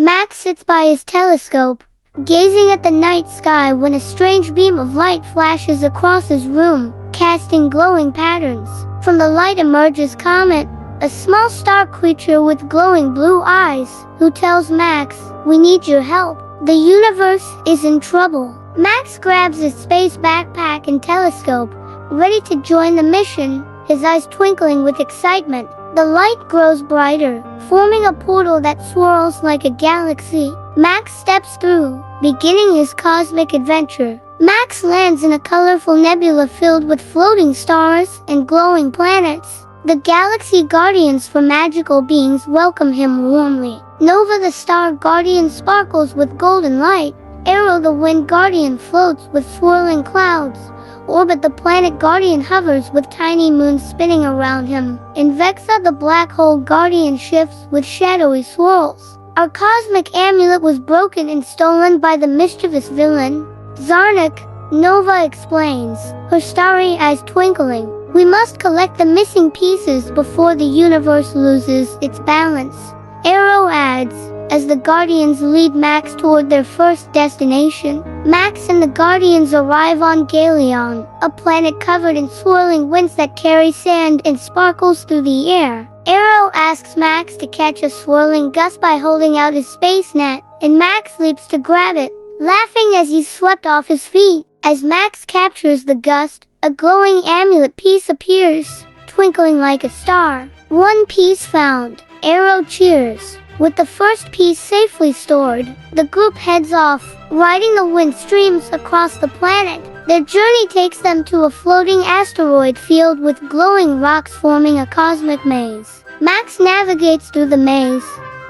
Max sits by his telescope, gazing at the night sky when a strange beam of light flashes across his room, casting glowing patterns. From the light emerges Comet, a small star creature with glowing blue eyes, who tells Max, "We need your help. The universe is in trouble." Max grabs his space backpack and telescope, ready to join the mission, his eyes twinkling with excitement. The light grows brighter, forming a portal that swirls like a galaxy. Max steps through, beginning his cosmic adventure. Max lands in a colorful nebula filled with floating stars and glowing planets. The galaxy guardians for magical beings welcome him warmly. Nova the star guardian sparkles with golden light. Arrow the wind guardian floats with swirling clouds. Orbit the planet guardian hovers with tiny moons spinning around him. And Vexa the black hole guardian shifts with shadowy swirls. Our cosmic amulet was broken and stolen by the mischievous villain, Zarnik, Nova explains, her starry eyes twinkling. We must collect the missing pieces before the universe loses its balance. Arrow adds, as the Guardians lead Max toward their first destination. Max and the Guardians arrive on Galeon, a planet covered in swirling winds that carry sand and sparkles through the air. Arrow asks Max to catch a swirling gust by holding out his space net, and Max leaps to grab it, laughing as he's swept off his feet. As Max captures the gust, a glowing amulet piece appears, twinkling like a star. One piece found. Arrow cheers. With the first piece safely stored, the group heads off, riding the wind streams across the planet. Their journey takes them to a floating asteroid field with glowing rocks forming a cosmic maze. Max navigates through the maze,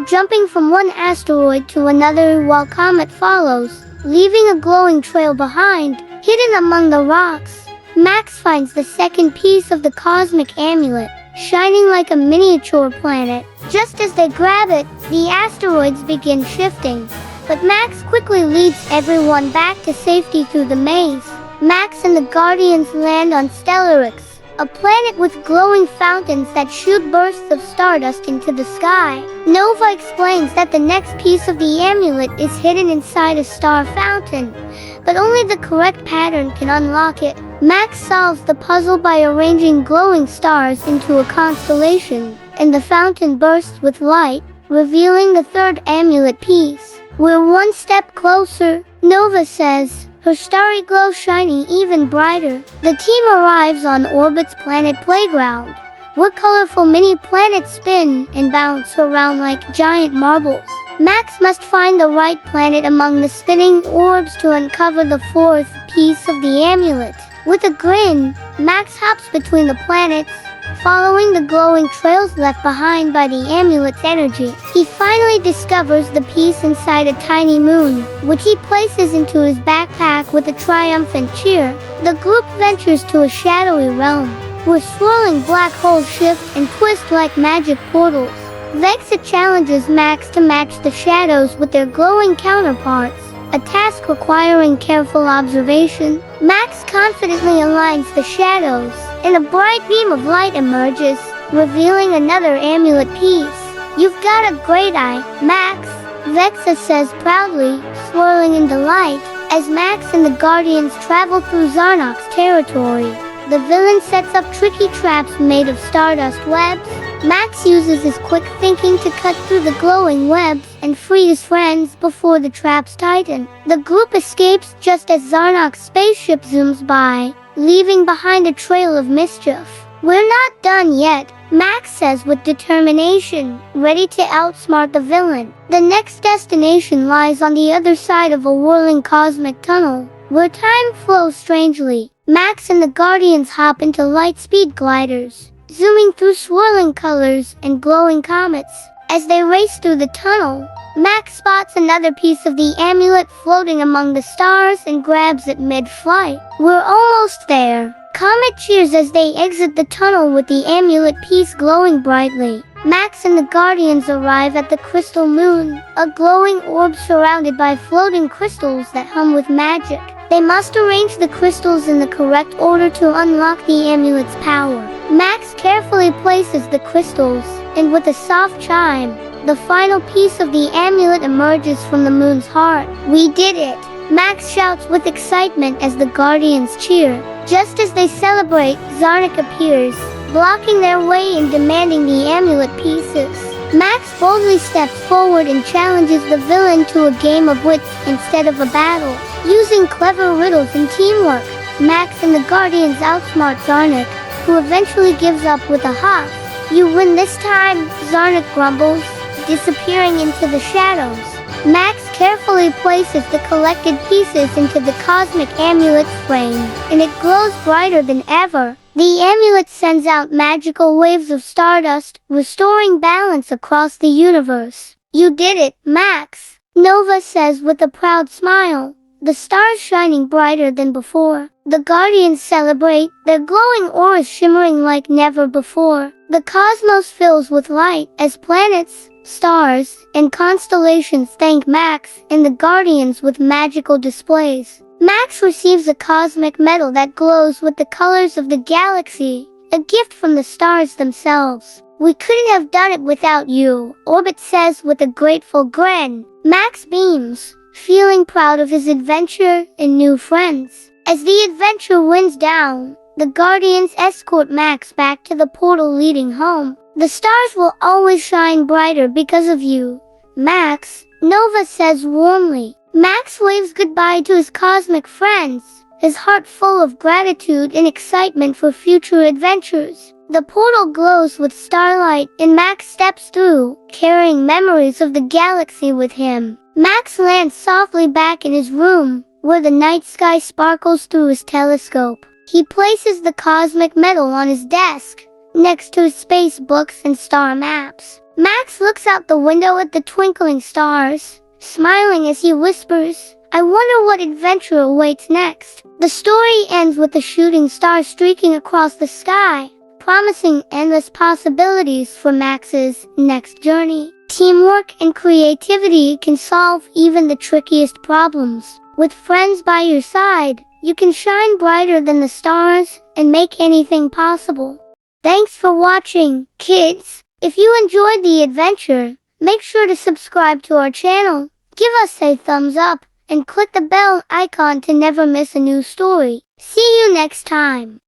jumping from one asteroid to another while Comet follows, leaving a glowing trail behind. Hidden among the rocks, Max finds the second piece of the Cosmic Amulet, shining like a miniature planet. Just as they grab it, the asteroids begin shifting, but Max quickly leads everyone back to safety through the maze. Max and the Guardians land on Stellarix, a planet with glowing fountains that shoot bursts of stardust into the sky. Nova explains that the next piece of the amulet is hidden inside a star fountain, but only the correct pattern can unlock it. Max solves the puzzle by arranging glowing stars into a constellation, and the fountain bursts with light, revealing the third amulet piece. We're one step closer, Nova says, her starry glow shining even brighter. The team arrives on Orbit's planet playground, where colorful mini planets spin and bounce around like giant marbles. Max must find the right planet among the spinning orbs to uncover the fourth piece of the amulet. With a grin, Max hops between the planets, following the glowing trails left behind by the amulet's energy. He finally discovers the piece inside a tiny moon, which he places into his backpack with a triumphant cheer. The group ventures to a shadowy realm, where swirling black holes shift and twist like magic portals. Vexa challenges Max to match the shadows with their glowing counterparts, a task requiring careful observation. Max confidently aligns the shadows, and a bright beam of light emerges, revealing another amulet piece. "You've got a great eye, Max," Vexa says proudly, swirling in delight. As Max and the Guardians travel through Zarnok's territory, the villain sets up tricky traps made of stardust webs. Max uses his quick thinking to cut through the glowing webs and free his friends before the traps tighten. The group escapes just as Zarnok's spaceship zooms by, leaving behind a trail of mischief. "We're not done yet," Max says with determination, ready to outsmart the villain. The next destination lies on the other side of a whirling cosmic tunnel, where time flows strangely. Max and the Guardians hop into light-speed gliders, zooming through swirling colors and glowing comets. As they race through the tunnel, Max spots another piece of the amulet floating among the stars and grabs it mid-flight. "We're almost there." Comet cheers as they exit the tunnel with the amulet piece glowing brightly. Max and the Guardians arrive at the crystal moon, a glowing orb surrounded by floating crystals that hum with magic. They must arrange the crystals in the correct order to unlock the amulet's power. Max carefully places the crystals, and with a soft chime, the final piece of the amulet emerges from the moon's heart. "We did it!" Max shouts with excitement as the Guardians cheer. Just as they celebrate, Zarnik appears, blocking their way and demanding the amulet pieces. Max boldly steps forward and challenges the villain to a game of wits instead of a battle. Using clever riddles and teamwork, Max and the Guardians outsmart Zarnik, who eventually gives up with a huff. "You win this time," Zarnik grumbles, disappearing into the shadows. Max carefully places the collected pieces into the Cosmic Amulet's frame, and it glows brighter than ever. The amulet sends out magical waves of stardust, restoring balance across the universe. "You did it, Max," Nova says with a proud smile, the stars shining brighter than before. The Guardians celebrate, their glowing auras shimmering like never before. The cosmos fills with light as planets, stars, and constellations thank Max and the Guardians with magical displays. Max receives a cosmic medal that glows with the colors of the galaxy, a gift from the stars themselves. "We couldn't have done it without you," Orbit says with a grateful grin. Max beams, feeling proud of his adventure and new friends. As the adventure winds down, the Guardians escort Max back to the portal leading home. "The stars will always shine brighter because of you, Max," Nova says warmly. Max waves goodbye to his cosmic friends, his heart full of gratitude and excitement for future adventures. The portal glows with starlight and Max steps through, carrying memories of the galaxy with him. Max lands softly back in his room, where the night sky sparkles through his telescope. He places the cosmic medal on his desk, next to his space books and star maps. Max looks out the window at the twinkling stars, smiling as he whispers, "I wonder what adventure awaits next." The story ends with a shooting star streaking across the sky, promising endless possibilities for Max's next journey. Teamwork and creativity can solve even the trickiest problems. With friends by your side, you can shine brighter than the stars and make anything possible. Thanks for watching, kids. If you enjoyed the adventure, make sure to subscribe to our channel, give us a thumbs up, and click the bell icon to never miss a new story. See you next time.